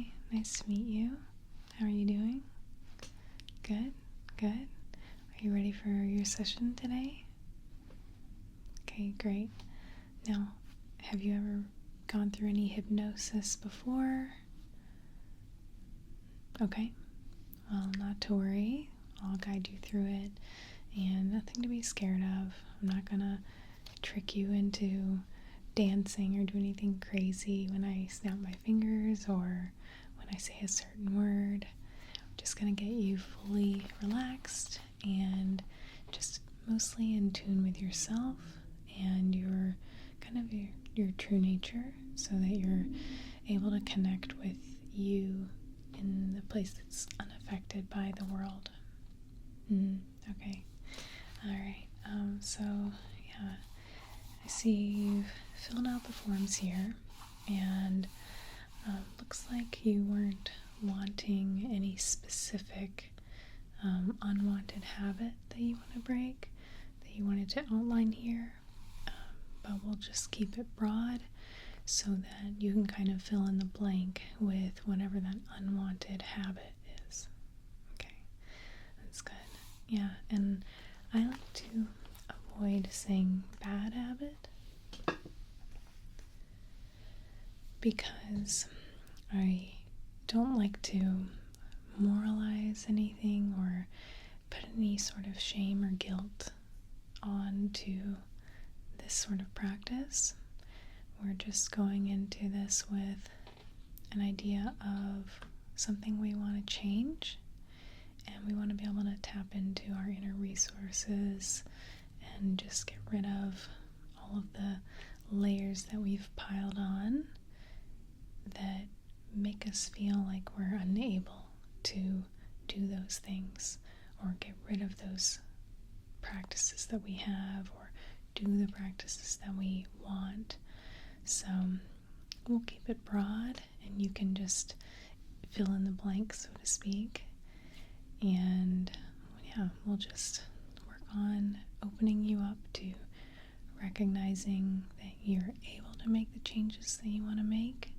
Hi, nice to meet you. How are you doing? Good, good. Are you ready for your session today? Okay, great. Now, have you ever gone through any hypnosis before? Okay, well, not to worry. I'll guide you through it, and nothing to be scared of. I'm not gonna trick you into dancing or do anything crazy when I snap my fingers or when I say a certain word. I'm just gonna get you fully relaxed and just mostly in tune with yourself and your your true nature, so that you're able to connect with you in the place that's unaffected by the world. Okay. All right. So yeah, I see you've filled out the forms here, and looks like you weren't wanting any specific unwanted habit that you want to break, that you wanted to outline here, but we'll just keep it broad so that you can kind of fill in the blank with whatever that unwanted habit is. Okay, that's good. Yeah, and I like to avoid saying bad habit because I don't like to moralize anything or put any sort of shame or guilt onto this sort of practice. We're just going into this with an idea of something we want to change, and we want to be able to tap into our inner resources and just get rid of all of the layers that we've piled on that make us feel like we're unable to do those things or get rid of those practices that we have or do the practices that we want. So we'll keep it broad and you can just fill in the blank, so to speak. And yeah, we'll just work on opening you up to recognizing that you're able to make the changes that you want to make,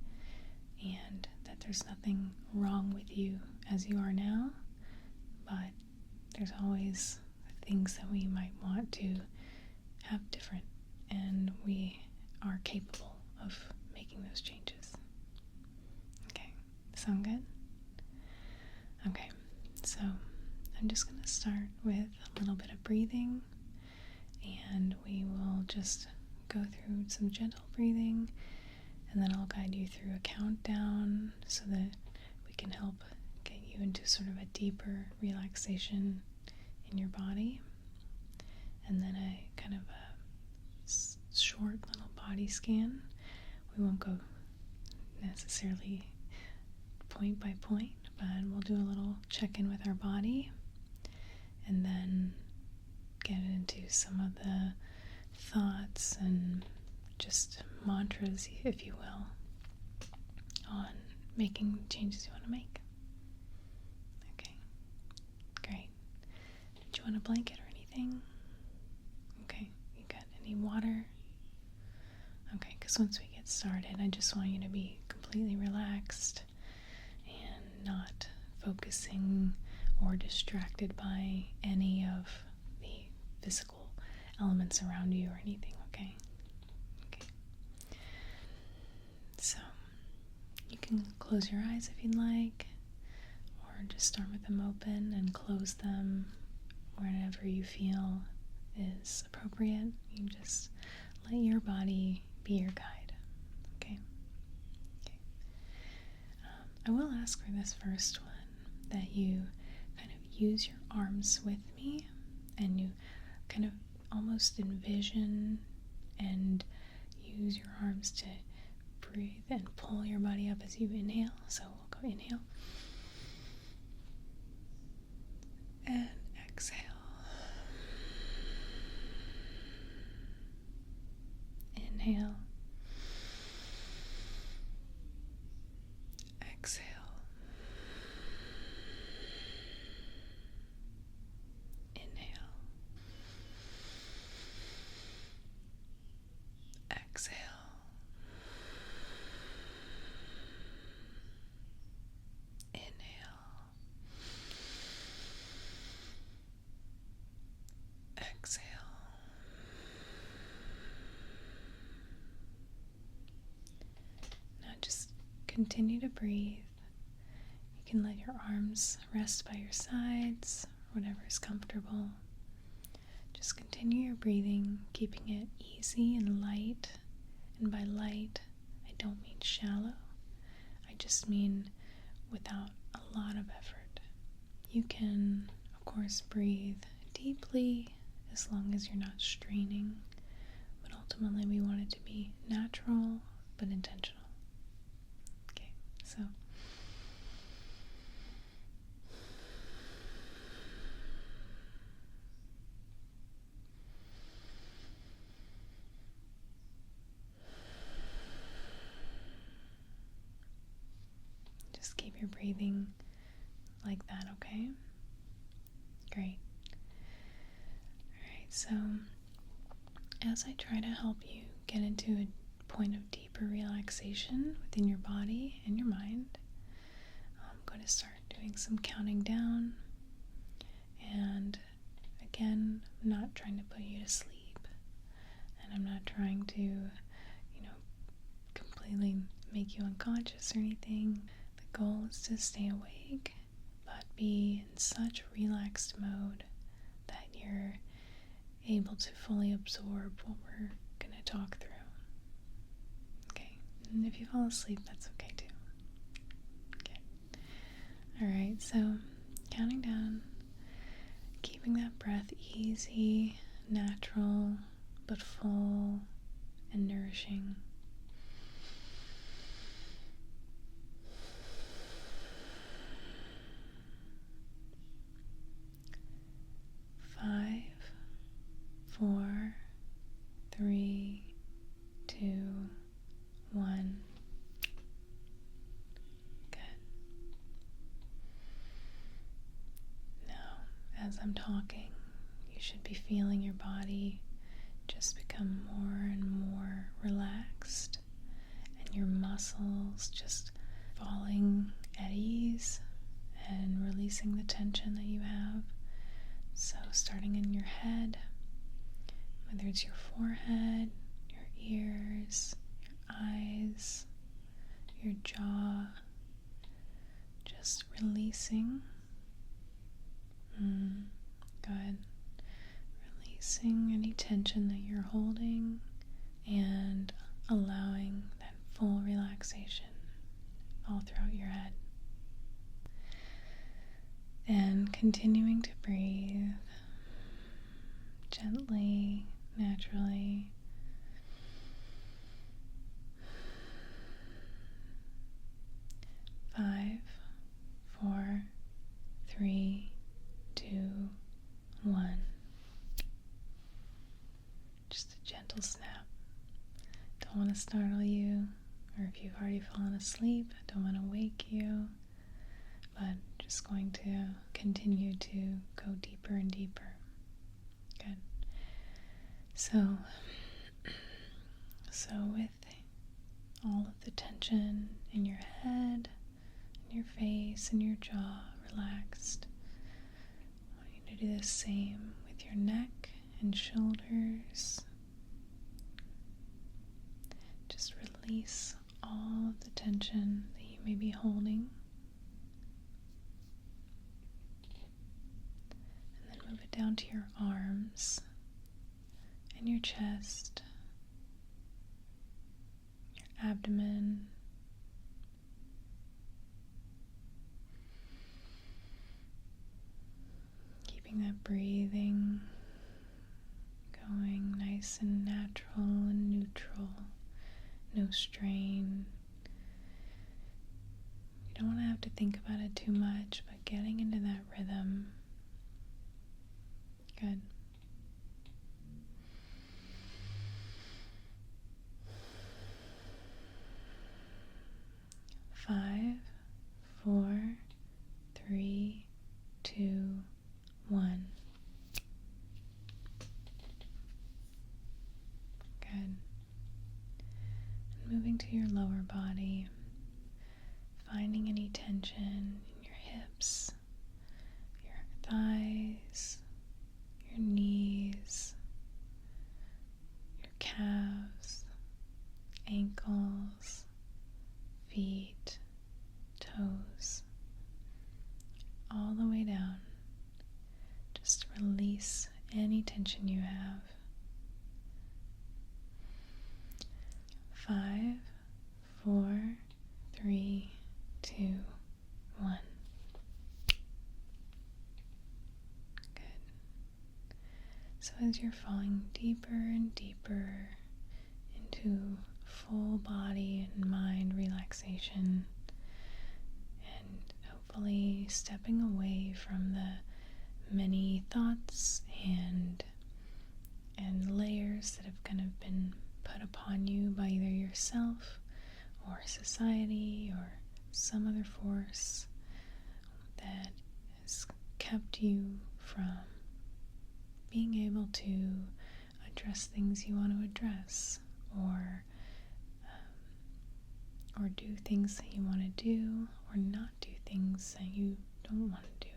and that there's nothing wrong with you as you are now, but there's always things that we might want to have different, and we are capable of making those changes. Okay, sound good? Okay, so I'm just going to start with a little bit of breathing, and we will just go through some gentle breathing, and then I'll guide you through a countdown so that we can help get you into sort of a deeper relaxation in your body, and then a kind of a short little body scan. We won't go necessarily point by point, but we'll do a little check-in with our body, and then get into some of the thoughts and just mantras, if you will, on making changes you want to make. Okay, great. Do you want a blanket or anything? Okay, you got any water? Okay, because once we get started, I just want you to be completely relaxed and not focusing or distracted by any of the physical elements around you or anything, okay? Okay. So, you can close your eyes if you'd like, or just start with them open and close them whenever you feel is appropriate. You just let your body be your guide, okay? Okay. I will ask for this first one that you kind of use your arms with me, and you kind of almost envision and use your arms to breathe and pull your body up as you inhale. So we'll go inhale and exhale. Inhale. Exhale. Inhale. Exhale. continue to breathe. You can let your arms rest by your sides, whatever is comfortable. Just continue your breathing, keeping it easy and light. And by light, I don't mean shallow. I just mean without a lot of effort. You can, of course, breathe deeply as long as you're not straining. But ultimately, we want it to be natural but intentional. Okay, so just keep your breathing like that, okay? Great. Alright, so as I try to help you get into a point of deeper relaxation within your body and your mind, I'm going to start doing some counting down. And again, I'm not trying to put you to sleep, and I'm not trying to, completely make you unconscious or anything. The goal is to stay awake, but be in such a relaxed mode that you're able to fully absorb what we're going to talk through. Okay, and if you fall asleep, that's okay too. Okay, alright, so counting down, keeping that breath easy, natural, but full and nourishing. 5, 4, 3, 2, 1. Good. Now, as I'm talking, you should be feeling your body just become more and more relaxed, and your muscles just falling at ease and releasing the tension that you have. So starting in your head, whether it's your forehead, your ears, your eyes, your jaw, just releasing. Good. Releasing any tension that you're holding and allowing that full relaxation all throughout your head. And continuing to breathe gently, naturally. 5, 4, 3, 2, 1. Just a gentle snap. Don't want to startle you, or if you've already fallen asleep, I don't want to wake you, but just going to continue to go deeper and deeper. Good. So with all of the tension in your head, in your face, and your jaw relaxed, I want you to do the same with your neck and shoulders. Just release all of the tension that you may be holding. And then move it down to your arms and your chest, your abdomen, keeping that breathing going nice and natural and neutral, no strain. You don't want to have to think about it too much, but getting into that rhythm. Good. Five, 4, 3, 2, 1. Good. And moving to your lower body, finding any tension in your hips, your thighs, your knees, your calves, ankles, feet, tension you have. 5, 4, 3, 2, 1. Good. So as you're falling deeper and deeper into full body and mind relaxation, and hopefully stepping away from the many thoughts and layers that have kind of been put upon you by either yourself or society or some other force that has kept you from being able to address things you want to address, or do things that you want to do, or not do things that you don't want to do.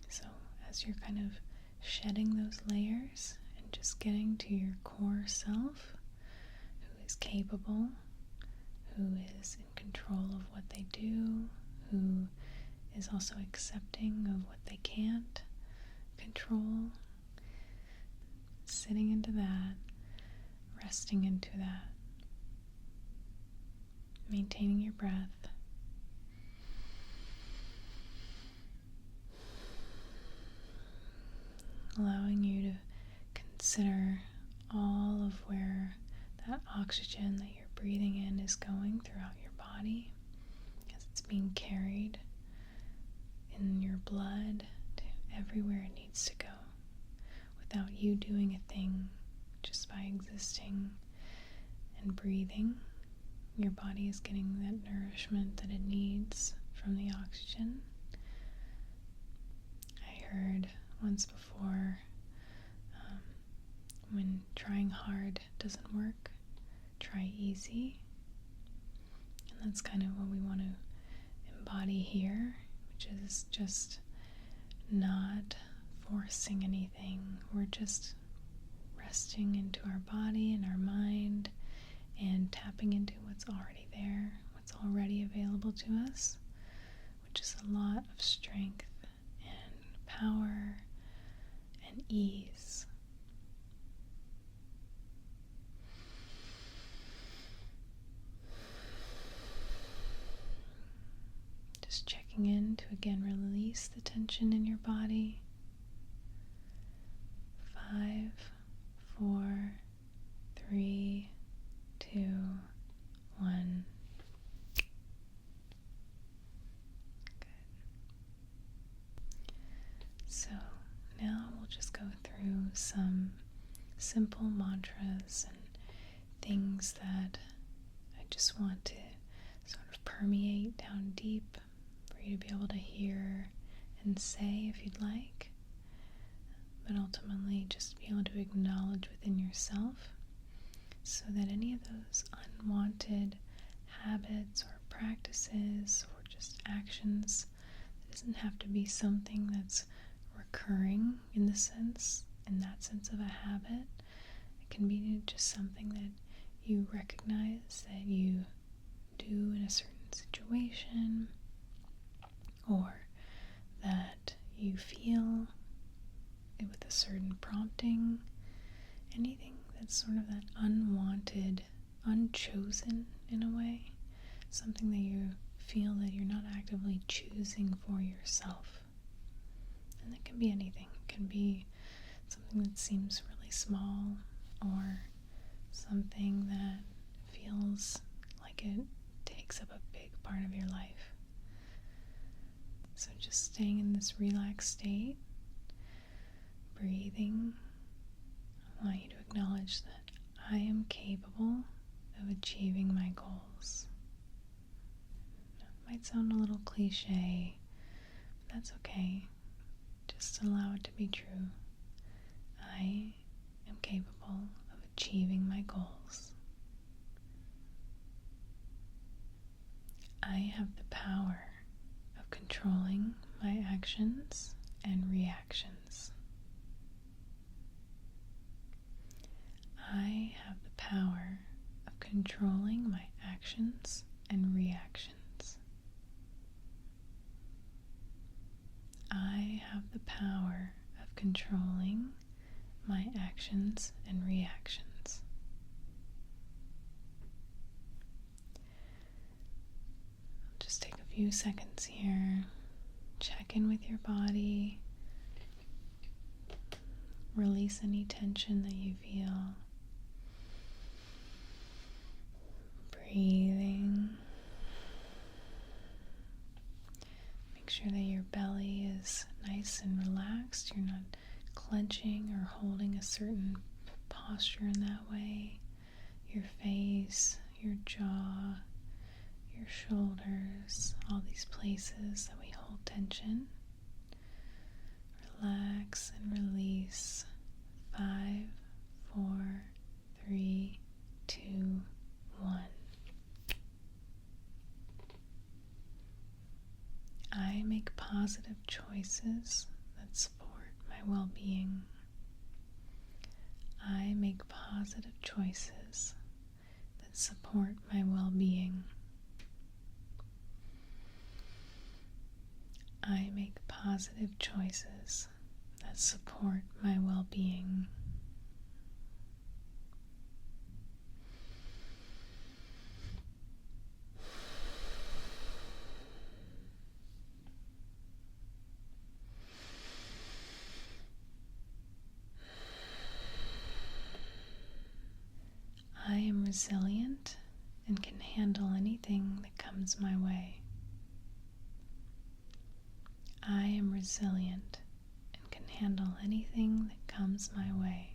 So as you're kind of shedding those layers and just getting to your core self, who is capable, who is in control of what they do, who is also accepting of what they can't control, sitting into that, resting into that, maintaining your breath. Allowing you to consider all of where that oxygen that you're breathing in is going throughout your body, as it's being carried in your blood to everywhere it needs to go, without you doing a thing, just by existing and breathing. Your body is getting that nourishment that it needs from the oxygen. I heard once before, when trying hard doesn't work, try easy. And that's kind of what we want to embody here, which is just not forcing anything. We're just resting into our body and our mind and tapping into what's already there, what's already available to us, which is a lot of strength and power and ease. Just checking in to again release the tension in your body. 5, 4, 3, 2, 1. Good. So now we'll just go through some simple mantras and things that I just want to sort of permeate down deep for you to be able to hear and say if you'd like, but ultimately just be able to acknowledge within yourself, so that any of those unwanted habits or practices or just actions, it doesn't have to be something that's recurring in that sense of a habit. It can be just something that you recognize that you do in a certain situation, or that you feel with a certain prompting. Anything that's sort of that unwanted, unchosen in a way, something that you feel that you're not actively choosing for yourself. And that can be anything. It can be something that seems really small, or something that feels like it takes up a big part of your life. So just staying in this relaxed state, breathing. I want you to acknowledge that I am capable of achieving my goals. It might sound a little cliche, but that's okay. Just allow it to be true. I am capable of achieving my goals. I have the power of controlling my actions and reactions. I have the power of controlling my actions and reactions. I have the power of controlling my actions and reactions. Just take a few seconds here. Check in with your body. Release any tension that you feel. Breathing. Make sure that your belly is nice and relaxed. You're not clenching or holding a certain posture in that way. Your face, your jaw, your shoulders, all these places that we hold tension. Relax and release. 5, 4, 3, 2, 1. I make positive choices that support my well-being. I make positive choices that support my well-being. I make positive choices that support my well-being. I am resilient and can handle anything that comes my way. I am resilient and can handle anything that comes my way.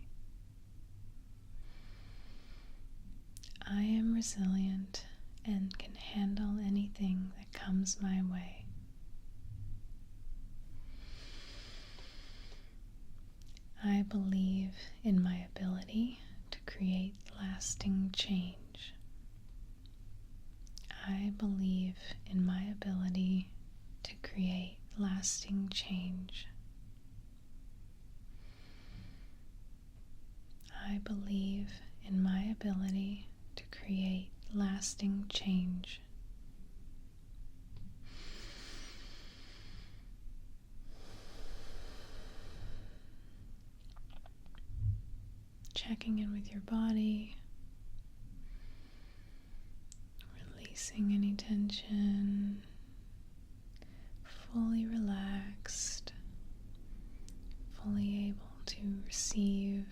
I am resilient and can handle anything that comes my way. I believe in my ability to create lasting change. I believe in my ability to create lasting change. I believe in my ability to create lasting change. Checking in with your body, releasing any tension, fully relaxed, fully able to receive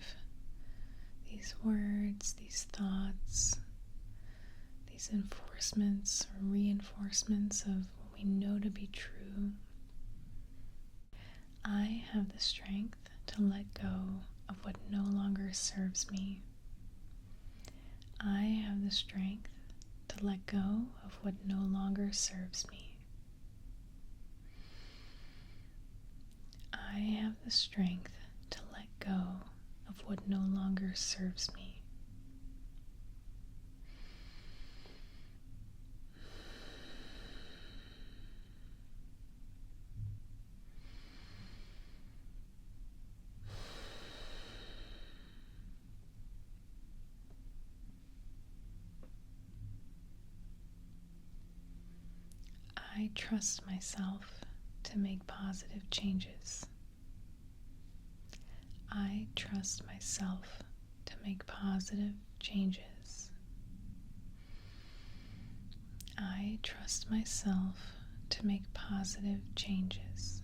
these words, these thoughts, these enforcements or reinforcements of what we know to be true. I have the strength to let go of what no longer serves me. I have the strength to let go of what no longer serves me. I have the strength to let go of what no longer serves me. I trust myself to make positive changes. I trust myself to make positive changes. I trust myself to make positive changes.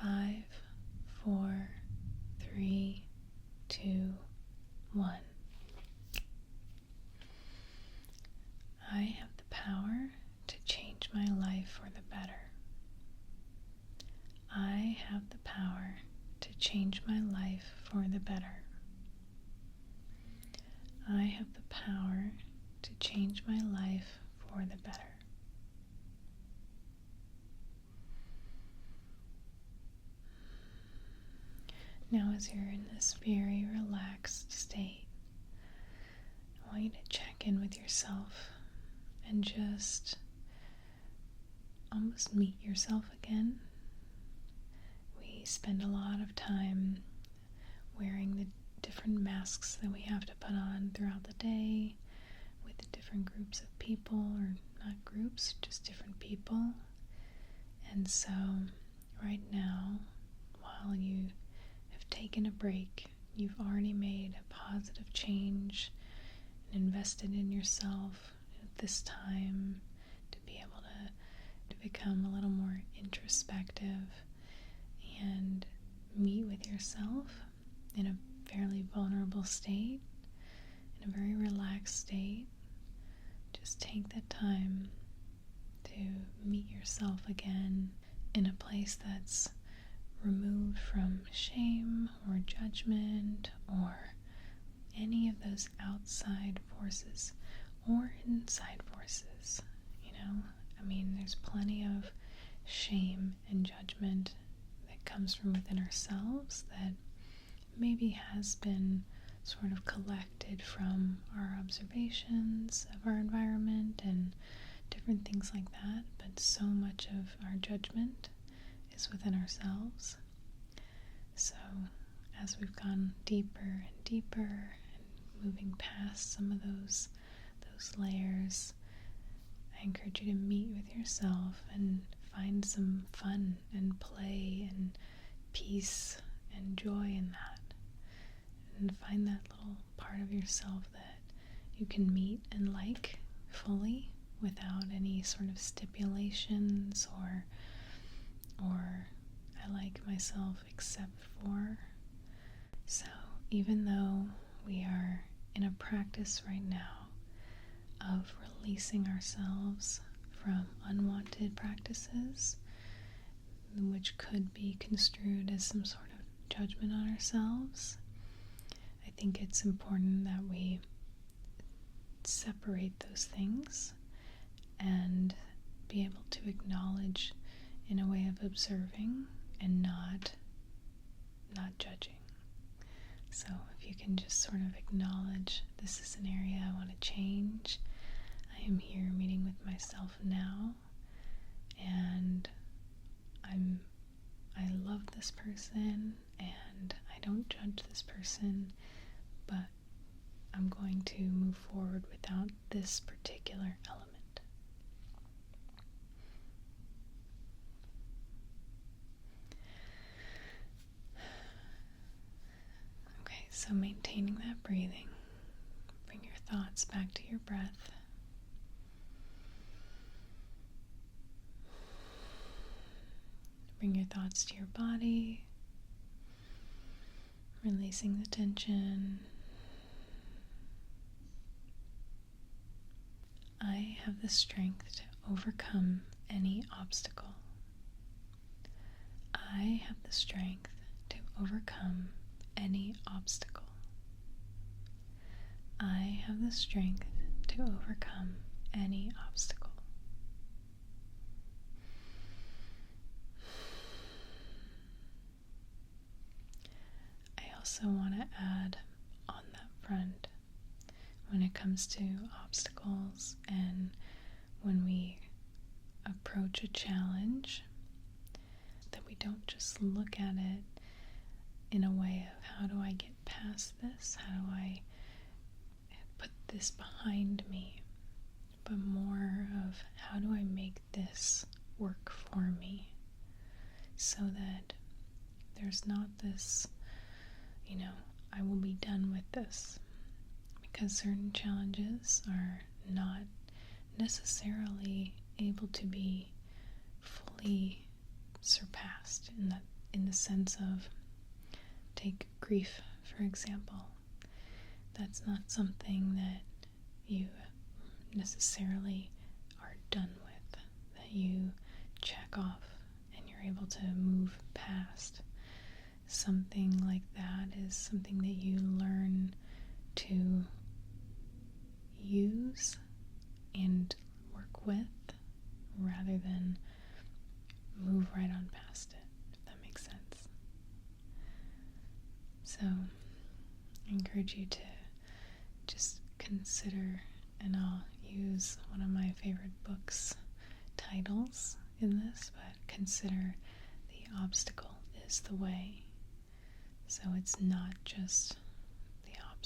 Five, 4, 3, 2, 1. I have the power to change my life for the better. I have the power to change my life for the better. I have the power to change my life for the better. Now, as you're in this very relaxed state, I want you to check in with yourself and just almost meet yourself again. We spend a lot of time wearing the different masks that we have to put on throughout the day with different groups of people, or not groups, just different people. And so right now, while you have taken a break, you've already made a positive change and invested in yourself at this time to be able to become a little more introspective and meet with yourself in a fairly vulnerable state, in a very relaxed state. Just take that time to meet yourself again in a place that's removed from shame or judgment or any of those outside forces or inside forces. There's plenty of shame and judgment that comes from within ourselves that maybe has been sort of collected from our observations of our environment and different things like that, but so much of our judgment is within ourselves. So as we've gone deeper and deeper and moving past some of those layers, I encourage you to meet with yourself and find some fun and play and peace and joy in that. And find that little part of yourself that you can meet and like fully without any sort of stipulations or I like myself except for. So even though we are in a practice right now of releasing ourselves from unwanted practices, which could be construed as some sort of judgment on ourselves, I think it's important that we separate those things and be able to acknowledge in a way of observing and not judging. So if you can just sort of acknowledge, this is an area I want to change. I am here meeting with myself now, and I love this person and I don't judge this person, but I'm going to move forward without this particular element. Okay, so maintaining that breathing, bring your thoughts back to your breath. Bring your thoughts to your body, releasing the tension. I have the strength to overcome any obstacle. I have the strength to overcome any obstacle. I have the strength to overcome any obstacle. I also want to add on that front, when it comes to obstacles and when we approach a challenge, that we don't just look at it in a way of how do I get past this, how do I put this behind me, but more of how do I make this work for me so that there's not this, I will be done with this. Because certain challenges are not necessarily able to be fully surpassed in the sense of, take grief for example. That's not something that you necessarily are done with, that you check off and you're able to move past. Something like that is something that you learn to use and work with rather than move right on past it, if that makes sense. So I encourage you to just consider, and I'll use one of my favorite books titles in this, but consider the obstacle is the way. So it's not just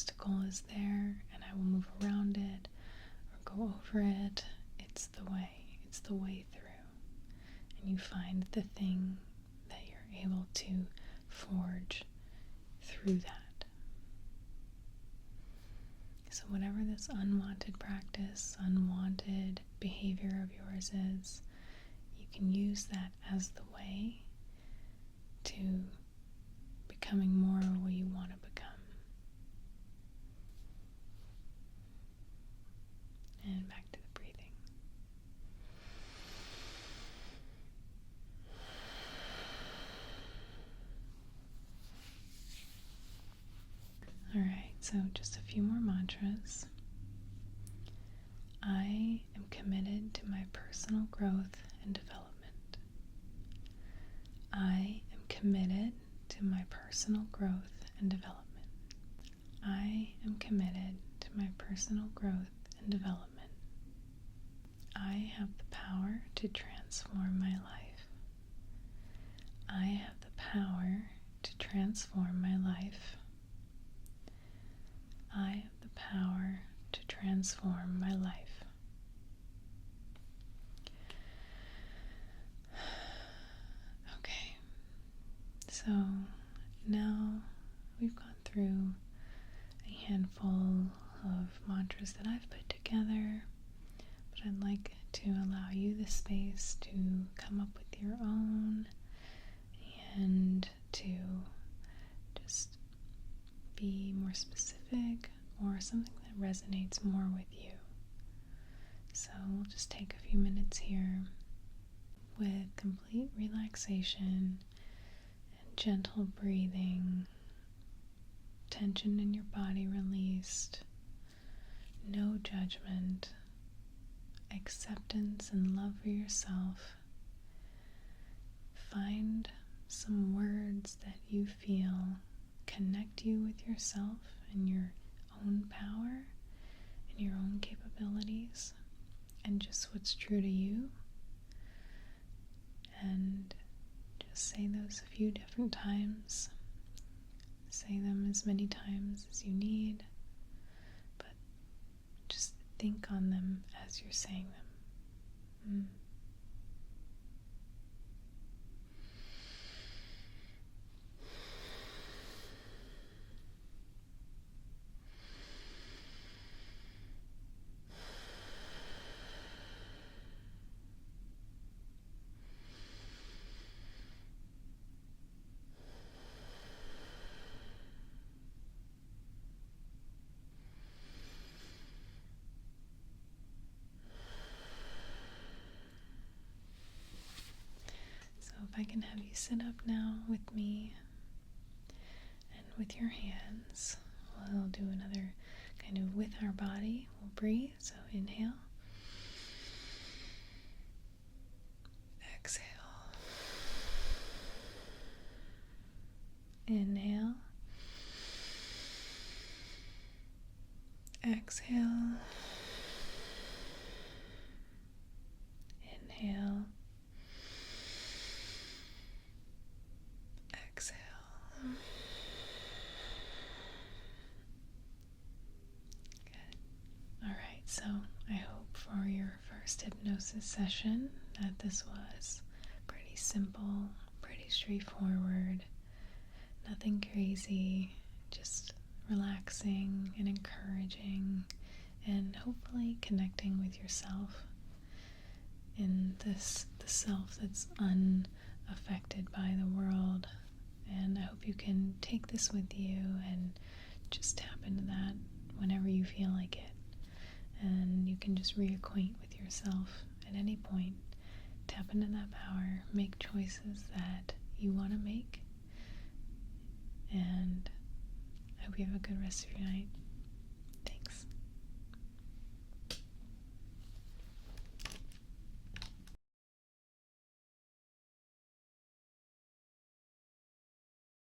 obstacle is there and I will move around it or go over it. It's the way through. And you find the thing that you're able to forge through that. So whatever this unwanted practice, unwanted behavior of yours is, you can use that as the way to becoming more of what you want to become. And back to the breathing. Alright, so just a few more mantras. I am committed to my personal growth and development. I am committed to my personal growth and development. I am committed to my personal growth and development. I have the power to transform my life. I have the power to transform my life. I have the power to transform my life. Okay, so now we've gone through a handful of mantras that I've put together, but I'd like to allow you the space to come up with your own and to just be more specific or something that resonates more with you. So we'll just take a few minutes here with complete relaxation and gentle breathing, tension in your body released, no judgment, acceptance and love for yourself. Find some words that you feel connect you with yourself and your own power and your own capabilities and just what's true to you, and just say those a few different times. Say them as many times as you need, but just think on them as you're saying them. If I can have you sit up now with me and with your hands, we'll do another kind of with our body. We'll breathe. So inhale, exhale, inhale, exhale, inhale, exhale. Good. Alright, so I hope for your first hypnosis session that this was pretty simple, pretty straightforward, nothing crazy, just relaxing and encouraging and hopefully connecting with yourself in the self that's unaffected by the world. And I hope you can take this with you and just tap into that whenever you feel like it. And you can just reacquaint with yourself at any point. Tap into that power, make choices that you want to make. And I hope you have a good rest of your night.